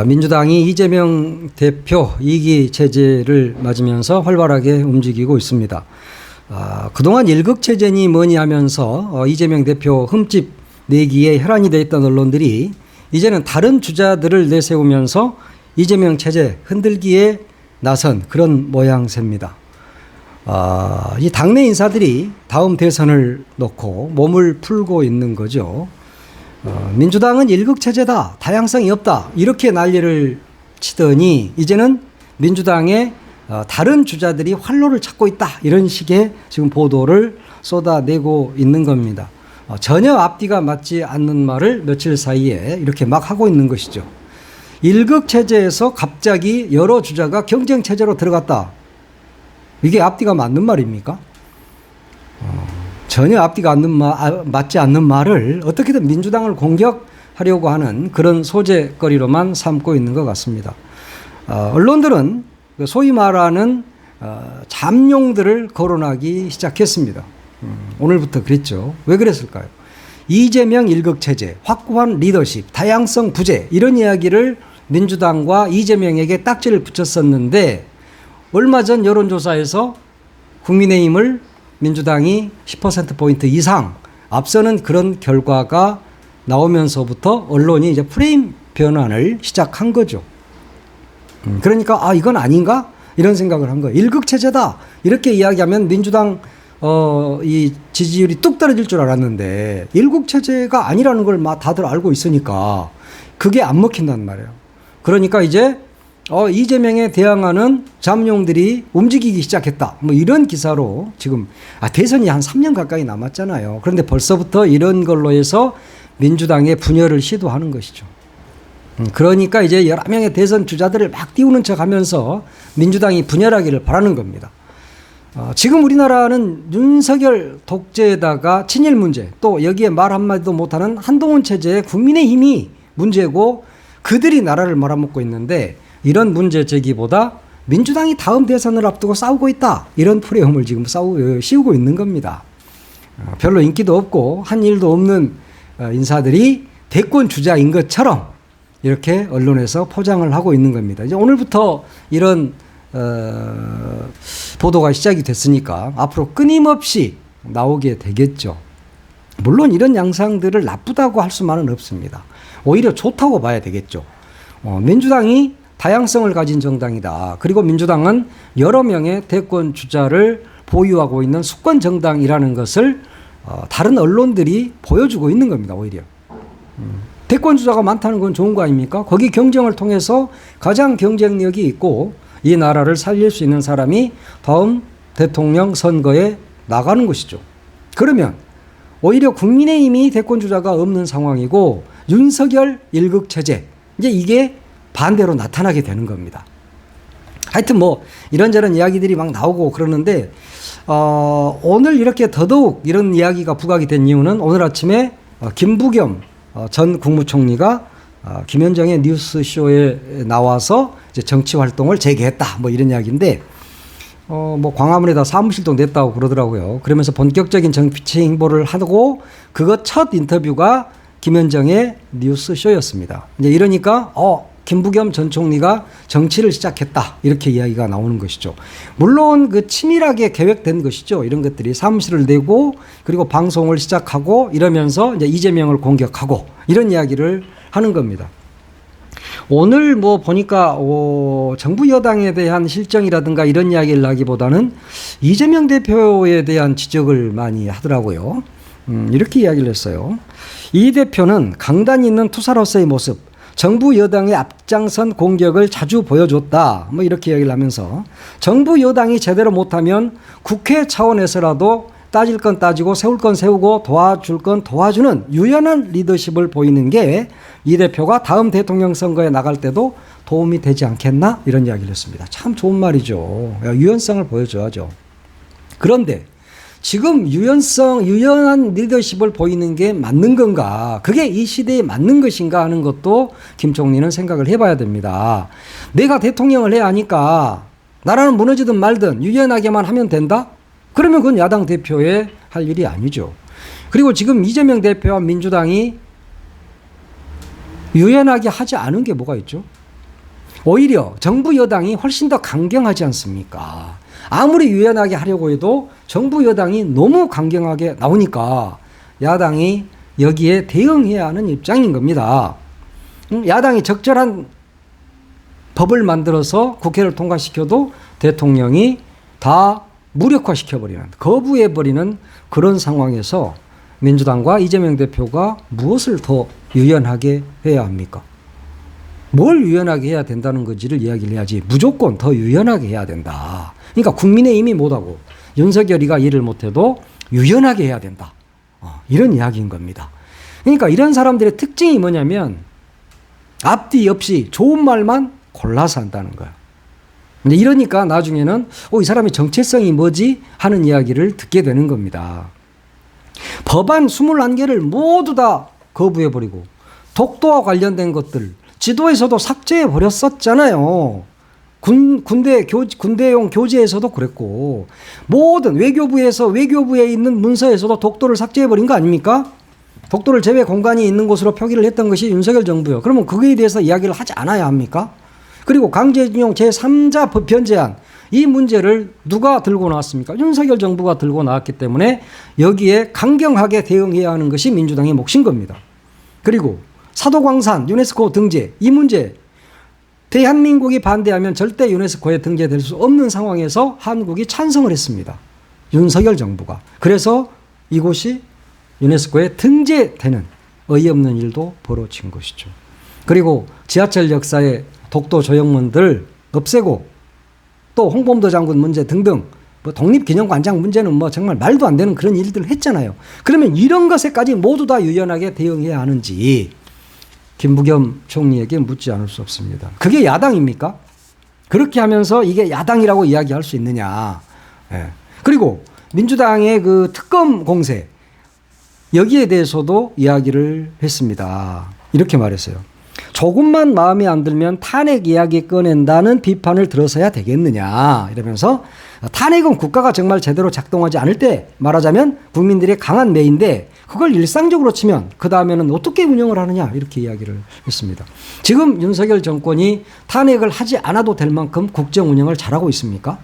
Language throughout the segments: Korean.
민주당이 이재명 대표 2기 체제를 맞으면서 활발하게 움직이고 있습니다. 그동안 일극체제니 뭐니 하면서 이재명 대표 흠집 내기에 혈안이 되어 있던 언론들이 이제는 다른 주자들을 내세우면서 이재명 체제 흔들기에 나선 그런 모양새입니다. 이 당내 인사들이 다음 대선을 놓고 몸을 풀고 있는 거죠. 민주당은 일극체제다, 다양성이 없다 이렇게 난리를 치더니 이제는 민주당의 다른 주자들이 활로를 찾고 있다 이런 식의 지금 보도를 쏟아내고 있는 겁니다. 전혀 앞뒤가 맞지 않는 말을 며칠 사이에 이렇게 막 하고 있는 것이죠. 일극체제에서 갑자기 여러 주자가 경쟁체제로 들어갔다. 이게 앞뒤가 맞는 말입니까? 전혀 앞뒤가 맞지 않는 말을 어떻게든 민주당을 공격하려고 하는 그런 소재거리로만 삼고 있는 것 같습니다. 언론들은 소위 말하는 잠룡들을 거론하기 시작했습니다. 오늘부터 그랬죠. 왜 그랬을까요? 이재명 일극체제, 확고한 리더십, 다양성 부재 이런 이야기를 민주당과 이재명에게 딱지를 붙였었는데 얼마 전 여론조사에서 국민의힘을 민주당이 10%포인트 이상 앞서는 그런 결과가 나오면서부터 언론이 이제 프레임 변환을 시작한 거죠. 그러니까 이건 아닌가? 이런 생각을 한 거예요. 일극체제다. 이렇게 이야기하면 민주당 이 지지율이 뚝 떨어질 줄 알았는데 일극체제가 아니라는 걸 다들 알고 있으니까 그게 안 먹힌단 말이에요. 그러니까 이제 이재명에 대항하는 잠룡들이 움직이기 시작했다. 뭐 이런 기사로 지금 대선이 한 3년 가까이 남았잖아요. 그런데 벌써부터 이런 걸로 해서 민주당의 분열을 시도하는 것이죠. 그러니까 이제 여러 명의 대선 주자들을 막 띄우는 척 하면서 민주당이 분열하기를 바라는 겁니다. 지금 우리나라는 윤석열 독재에다가 친일 문제 또 여기에 말 한마디도 못하는 한동훈 체제의 국민의힘이 문제고 그들이 나라를 말아먹고 있는데 이런 문제 제기보다 민주당이 다음 대선을 앞두고 싸우고 있다. 이런 프레임을 지금 씌우고 있는 겁니다. 별로 인기도 없고 한 일도 없는 인사들이 대권 주자인 것처럼 이렇게 언론에서 포장을 하고 있는 겁니다. 이제 오늘부터 이런 보도가 시작이 됐으니까 앞으로 끊임없이 나오게 되겠죠. 물론 이런 양상들을 나쁘다고 할 수만은 없습니다. 오히려 좋다고 봐야 되겠죠. 민주당이 다양성을 가진 정당이다. 그리고 민주당은 여러 명의 대권 주자를 보유하고 있는 수권 정당이라는 것을 다른 언론들이 보여주고 있는 겁니다. 오히려. 대권 주자가 많다는 건 좋은 거 아닙니까? 거기 경쟁을 통해서 가장 경쟁력이 있고 이 나라를 살릴 수 있는 사람이 다음 대통령 선거에 나가는 것이죠. 그러면 오히려 국민의힘이 대권 주자가 없는 상황이고 윤석열 일극체제 이제 이게 반대로 나타나게 되는 겁니다. 하여튼 뭐 이런저런 이야기들이 막 나오고 그러는데 오늘 이렇게 더더욱 이런 이야기가 부각이 된 이유는 오늘 아침에 김부겸 전 국무총리가 김현정의 뉴스쇼에 나와서 이제 정치 활동을 재개했다 뭐 이런 이야기인데 뭐 광화문에다 사무실도 냈다고 그러더라고요. 그러면서 본격적인 정치 행보를 하고 그것 첫 인터뷰가 김현정의 뉴스쇼였습니다. 이제 이러니까 김부겸 전 총리가 정치를 시작했다 이렇게 이야기가 나오는 것이죠. 물론 그 치밀하게 계획된 것이죠. 이런 것들이 사무실을 내고 그리고 방송을 시작하고 이러면서 이제 이재명을 공격하고 이런 이야기를 하는 겁니다. 오늘 뭐 보니까 정부 여당에 대한 실정이라든가 이런 이야기를 하기보다는 이재명 대표에 대한 지적을 많이 하더라고요. 이렇게 이야기를 했어요. 이 대표는 강단 있는 투사로서의 모습 정부 여당의 앞장선 공격을 자주 보여줬다. 뭐 이렇게 이야기를 하면서 정부 여당이 제대로 못하면 국회 차원에서라도 따질 건 따지고 세울 건 세우고 도와줄 건 도와주는 유연한 리더십을 보이는 게 이 대표가 다음 대통령 선거에 나갈 때도 도움이 되지 않겠나? 이런 이야기를 했습니다. 참 좋은 말이죠. 유연성을 보여줘야죠. 그런데 지금 유연한 리더십을 보이는 게 맞는 건가? 그게 이 시대에 맞는 것인가 하는 것도 김 총리는 생각을 해봐야 됩니다. 내가 대통령을 해야 하니까 나라는 무너지든 말든 유연하게만 하면 된다? 그러면 그건 야당 대표의 할 일이 아니죠. 그리고 지금 이재명 대표와 민주당이 유연하게 하지 않은 게 뭐가 있죠? 오히려 정부 여당이 훨씬 더 강경하지 않습니까? 아무리 유연하게 하려고 해도 정부 여당이 너무 강경하게 나오니까 야당이 여기에 대응해야 하는 입장인 겁니다. 야당이 적절한 법을 만들어서 국회를 통과시켜도 대통령이 다 무력화시켜버리는, 거부해버리는 그런 상황에서 민주당과 이재명 대표가 무엇을 더 유연하게 해야 합니까? 뭘 유연하게 해야 된다는 건지를 이야기를 해야지 무조건 더 유연하게 해야 된다. 그러니까 국민의힘이 못하고 윤석열이가 일을 못해도 유연하게 해야 된다. 이런 이야기인 겁니다. 그러니까 이런 사람들의 특징이 뭐냐면 앞뒤 없이 좋은 말만 골라서 한다는 거야. 근데 이러니까 나중에는 이 사람의 정체성이 뭐지? 하는 이야기를 듣게 되는 겁니다. 법안 21개를 모두 다 거부해버리고 독도와 관련된 것들 지도에서도 삭제해버렸었잖아요. 군대용 교재에서도 그랬고 모든 외교부에 있는 문서에서도 독도를 삭제해버린 거 아닙니까? 독도를 제외 공간이 있는 곳으로 표기를 했던 것이 윤석열 정부요. 그러면 그거에 대해서 이야기를 하지 않아야 합니까? 그리고 강제징용 제3자 법 변제안 이 문제를 누가 들고 나왔습니까? 윤석열 정부가 들고 나왔기 때문에 여기에 강경하게 대응해야 하는 것이 민주당의 몫인 겁니다. 그리고 사도광산 유네스코 등재 이 문제 대한민국이 반대하면 절대 유네스코에 등재될 수 없는 상황에서 한국이 찬성을 했습니다. 윤석열 정부가. 그래서 이곳이 유네스코에 등재되는 어이없는 일도 벌어진 것이죠. 그리고 지하철 역사의 독도 조형문들 없애고 또 홍범도 장군 문제 등등 뭐 독립기념관장 문제는 뭐 정말 말도 안 되는 그런 일들을 했잖아요. 그러면 이런 것에까지 모두 다 유연하게 대응해야 하는지 김부겸 총리에게 묻지 않을 수 없습니다. 그게 야당입니까? 그렇게 하면서 이게 야당이라고 이야기할 수 있느냐. 예. 그리고 민주당의 그 특검 공세 여기에 대해서도 이야기를 했습니다. 이렇게 말했어요. 조금만 마음에 안 들면 탄핵 이야기 꺼낸다는 비판을 들어서야 되겠느냐 이러면서 탄핵은 국가가 정말 제대로 작동하지 않을 때 말하자면 국민들의 강한 매인데 그걸 일상적으로 치면 그 다음에는 어떻게 운영을 하느냐 이렇게 이야기를 했습니다. 지금 윤석열 정권이 탄핵을 하지 않아도 될 만큼 국정 운영을 잘하고 있습니까?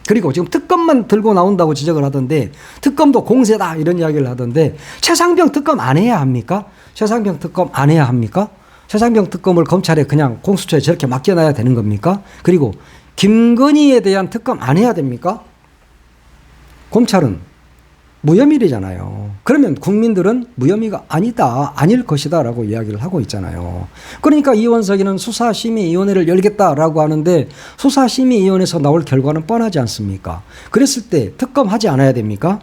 그리고 지금 특검만 들고 나온다고 지적을 하던데 특검도 공세다 이런 이야기를 하던데 최상병 특검 안 해야 합니까? 최상병 특검 안 해야 합니까? 최상병 특검을 검찰에 그냥 공수처에 저렇게 맡겨놔야 되는 겁니까? 그리고 김건희에 대한 특검 안 해야 됩니까? 검찰은 무혐의잖아요. 그러면 국민들은 무혐의가 아니다, 아닐 것이다 라고 이야기를 하고 있잖아요. 그러니까 이원석이는 수사심의위원회를 열겠다라고 하는데 수사심의위원회에서 나올 결과는 뻔하지 않습니까? 그랬을 때 특검 하지 않아야 됩니까?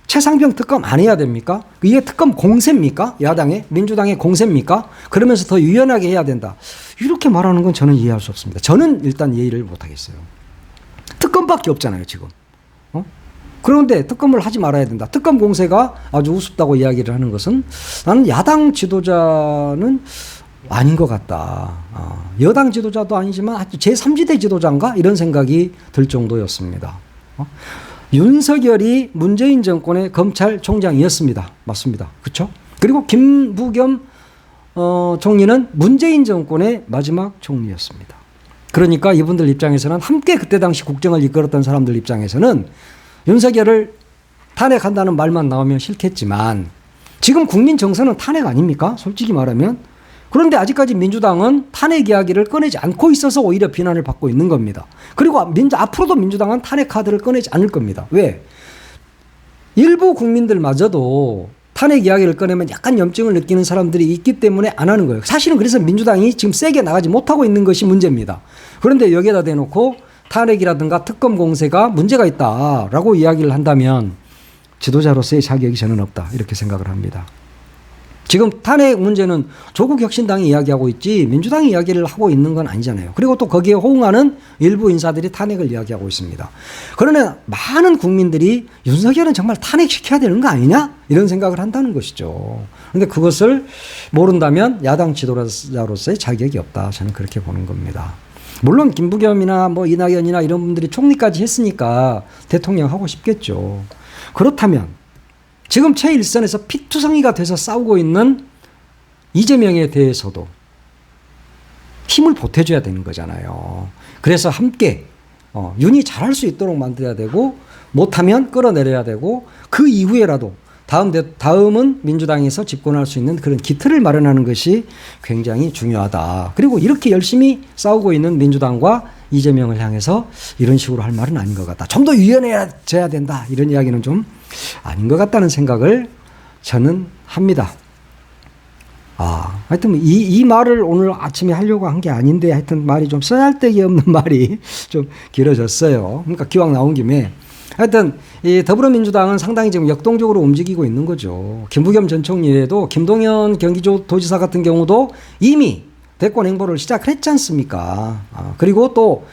최상병 특검 안 해야 됩니까? 이게 특검 공세입니까? 야당의 민주당의 공세입니까? 그러면서 더 유연하게 해야 된다. 이렇게 말하는 건 저는 이해할 수 없습니다. 저는 일단 이해를 못하겠어요. 특검밖에 없잖아요 지금. 그런데 특검을 하지 말아야 된다. 특검 공세가 아주 우습다고 이야기를 하는 것은 나는 야당 지도자는 아닌 것 같다. 여당 지도자도 아니지만 제3지대 지도자인가? 이런 생각이 들 정도였습니다. 윤석열이 문재인 정권의 검찰총장이었습니다. 맞습니다. 그렇죠? 그리고 김부겸 총리는 문재인 정권의 마지막 총리였습니다. 그러니까 이분들 입장에서는 함께 그때 당시 국정을 이끌었던 사람들 입장에서는 윤석열을 탄핵한다는 말만 나오면 싫겠지만 지금 국민 정서는 탄핵 아닙니까? 솔직히 말하면. 그런데 아직까지 민주당은 탄핵 이야기를 꺼내지 않고 있어서 오히려 비난을 받고 있는 겁니다. 그리고 앞으로도 민주당은 탄핵 카드를 꺼내지 않을 겁니다. 왜? 일부 국민들마저도 탄핵 이야기를 꺼내면 약간 염증을 느끼는 사람들이 있기 때문에 안 하는 거예요. 사실은 그래서 민주당이 지금 세게 나가지 못하고 있는 것이 문제입니다. 그런데 여기에다 대놓고 탄핵이라든가 특검 공세가 문제가 있다라고 이야기를 한다면 지도자로서의 자격이 저는 없다 이렇게 생각을 합니다. 지금 탄핵 문제는 조국 혁신당이 이야기하고 있지 민주당이 이야기를 하고 있는 건 아니잖아요. 그리고 또 거기에 호응하는 일부 인사들이 탄핵을 이야기하고 있습니다. 그러나 많은 국민들이 윤석열은 정말 탄핵시켜야 되는 거 아니냐? 이런 생각을 한다는 것이죠. 그런데 그것을 모른다면 야당 지도자로서의 자격이 없다. 저는 그렇게 보는 겁니다. 물론 김부겸이나 뭐 이낙연이나 이런 분들이 총리까지 했으니까 대통령 하고 싶겠죠. 그렇다면 지금 최일선에서 피투성이가 돼서 싸우고 있는 이재명에 대해서도 힘을 보태줘야 되는 거잖아요. 그래서 함께 윤이 잘할 수 있도록 만들어야 되고 못하면 끌어내려야 되고 그 이후에라도 다음은 민주당에서 집권할 수 있는 그런 기틀을 마련하는 것이 굉장히 중요하다. 그리고 이렇게 열심히 싸우고 있는 민주당과 이재명을 향해서 이런 식으로 할 말은 아닌 것 같다. 좀 더 유연해져야 된다. 이런 이야기는 좀 아닌 것 같다는 생각을 저는 합니다. 하여튼 이 말을 오늘 아침에 하려고 한 게 아닌데 하여튼 말이 좀 쓰잘데기 없는 말이 좀 길어졌어요. 그러니까 기왕 나온 김에 하여튼 이 더불어민주당은 상당히 지금 역동적으로 움직이고 있는 거죠. 김부겸 전 총리 외에도 김동연 경기도지사 같은 경우도 이미 대권 행보를 시작했지 않습니까? 그리고 또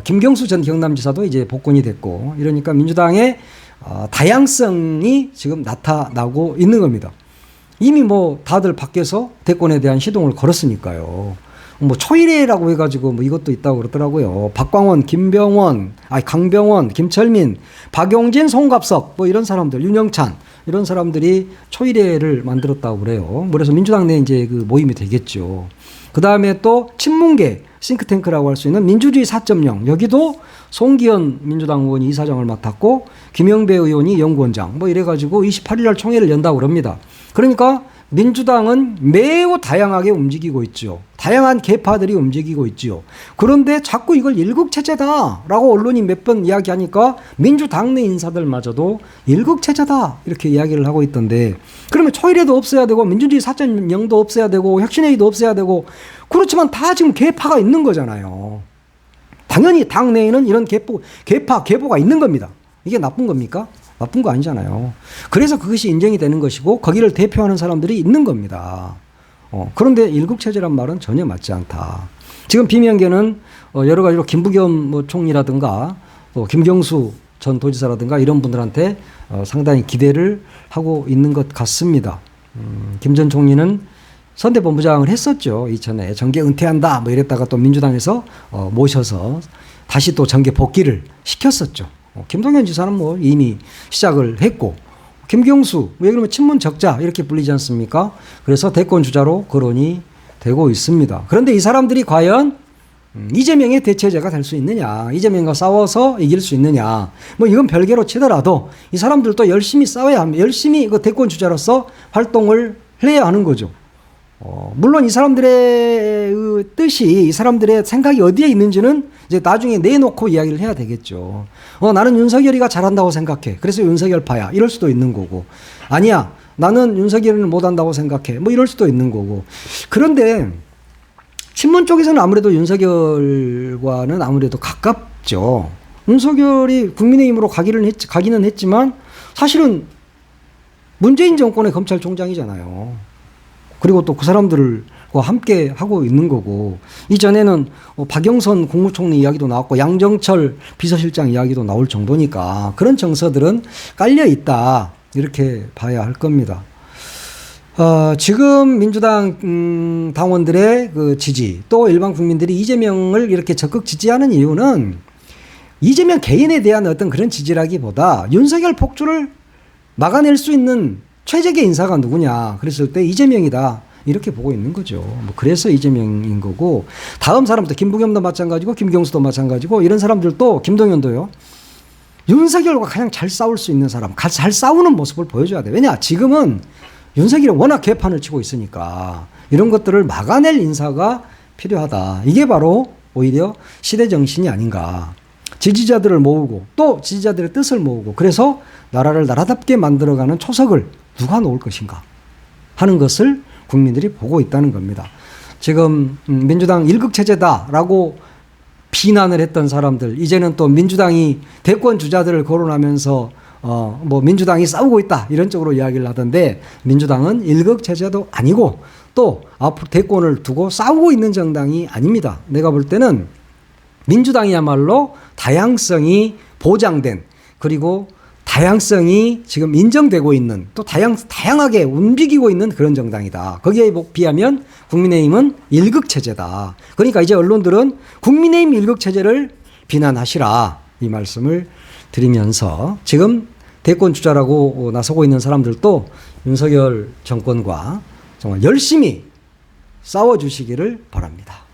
김경수 전 경남지사도 이제 복권이 됐고 이러니까 민주당의 다양성이 지금 나타나고 있는 겁니다. 이미 뭐 다들 밖에서 대권에 대한 시동을 걸었으니까요. 뭐 초일회라고 해가지고 뭐 이것도 있다고 그러더라고요. 박광원, 강병원, 김철민, 박용진, 송갑석 뭐 이런 사람들, 윤영찬 이런 사람들이 초일회를 만들었다고 그래요. 그래서 민주당 내 이제 그 모임이 되겠죠. 그 다음에 또 친문계 싱크탱크라고 할 수 있는 민주주의 4.0 여기도 송기현 민주당 의원이 이사장을 맡았고 김영배 의원이 연구원장 뭐 이래가지고 28일 날 총회를 연다고 그럽니다. 그러니까 민주당은 매우 다양하게 움직이고 있죠. 다양한 계파들이 움직이고 있죠. 그런데 자꾸 이걸 일극체제다라고 언론이 몇 번 이야기하니까 민주당 내 인사들마저도 일극체제다 이렇게 이야기를 하고 있던데 그러면 초일회도 없어야 되고 민주주의 4.0도 없어야 되고 혁신회의도 없어야 되고 그렇지만 다 지금 계파가 있는 거잖아요. 당연히 당내에는 이런 계보가 있는 겁니다. 이게 나쁜 겁니까? 나쁜 거 아니잖아요. 그래서 그것이 인정이 되는 것이고 거기를 대표하는 사람들이 있는 겁니다. 그런데 일국체제란 말은 전혀 맞지 않다. 지금 비명계는 여러 가지로 김부겸 총리라든가 또 김경수 전 도지사라든가 이런 분들한테 상당히 기대를 하고 있는 것 같습니다. 김 전 총리는 선대본부장을 했었죠. 이전에 정계 은퇴한다 뭐 이랬다가 또 민주당에서 모셔서 다시 또 정계 복귀를 시켰었죠. 김동연 지사는 뭐 이미 시작을 했고 김경수 왜 그러면 친문 적자 이렇게 불리지 않습니까? 그래서 대권 주자로 거론이 되고 있습니다. 그런데 이 사람들이 과연 이재명의 대체제가 될 수 있느냐, 이재명과 싸워서 이길 수 있느냐, 뭐 이건 별개로 치더라도 이 사람들도 열심히 싸워야 합니다. 열심히 그 대권 주자로서 활동을 해야 하는 거죠. 물론 이 사람들의 뜻이 이 사람들의 생각이 어디에 있는지는 이제 나중에 내놓고 이야기를 해야 되겠죠. 나는 윤석열이가 잘한다고 생각해. 그래서 윤석열파야. 이럴 수도 있는 거고. 아니야. 나는 윤석열을 못한다고 생각해. 뭐 이럴 수도 있는 거고. 그런데 친문 쪽에서는 아무래도 윤석열과는 아무래도 가깝죠. 윤석열이 국민의힘으로 가기는 했지만 사실은 문재인 정권의 검찰총장이잖아요. 그리고 또 그 사람들과 함께 하고 있는 거고 이전에는 박영선 국무총리 이야기도 나왔고 양정철 비서실장 이야기도 나올 정도니까 그런 정서들은 깔려 있다 이렇게 봐야 할 겁니다. 지금 민주당 당원들의 그 지지 또 일반 국민들이 이재명을 이렇게 적극 지지하는 이유는 이재명 개인에 대한 어떤 그런 지지라기보다 윤석열 폭주를 막아낼 수 있는 최적의 인사가 누구냐 그랬을 때 이재명이다 이렇게 보고 있는 거죠. 뭐 그래서 이재명인 거고 다음 사람도 김부겸도 마찬가지고 김경수도 마찬가지고 이런 사람들도 김동연도요. 윤석열과 가장 잘 싸울 수 있는 사람, 잘 싸우는 모습을 보여줘야 돼. 왜냐 지금은 윤석열이 워낙 개판을 치고 있으니까 이런 것들을 막아낼 인사가 필요하다. 이게 바로 오히려 시대 정신이 아닌가. 지지자들을 모으고 또 지지자들의 뜻을 모으고 그래서 나라를 나라답게 만들어가는 초석을 누가 놓을 것인가 하는 것을 국민들이 보고 있다는 겁니다. 지금 민주당 일극체제다라고 비난을 했던 사람들 이제는 또 민주당이 대권 주자들을 거론하면서 뭐 민주당이 싸우고 있다 이런 쪽으로 이야기를 하던데 민주당은 일극체제도 아니고 또 앞으로 대권을 두고 싸우고 있는 정당이 아닙니다. 내가 볼 때는 민주당이야말로 다양성이 보장된 그리고 다양성이 지금 인정되고 있는 또 다양하게 움직이고 있는 그런 정당이다. 거기에 비하면 국민의힘은 일극체제다. 그러니까 이제 언론들은 국민의힘 일극체제를 비난하시라 이 말씀을 드리면서 지금 대권 주자라고 나서고 있는 사람들도 윤석열 정권과 정말 열심히 싸워주시기를 바랍니다.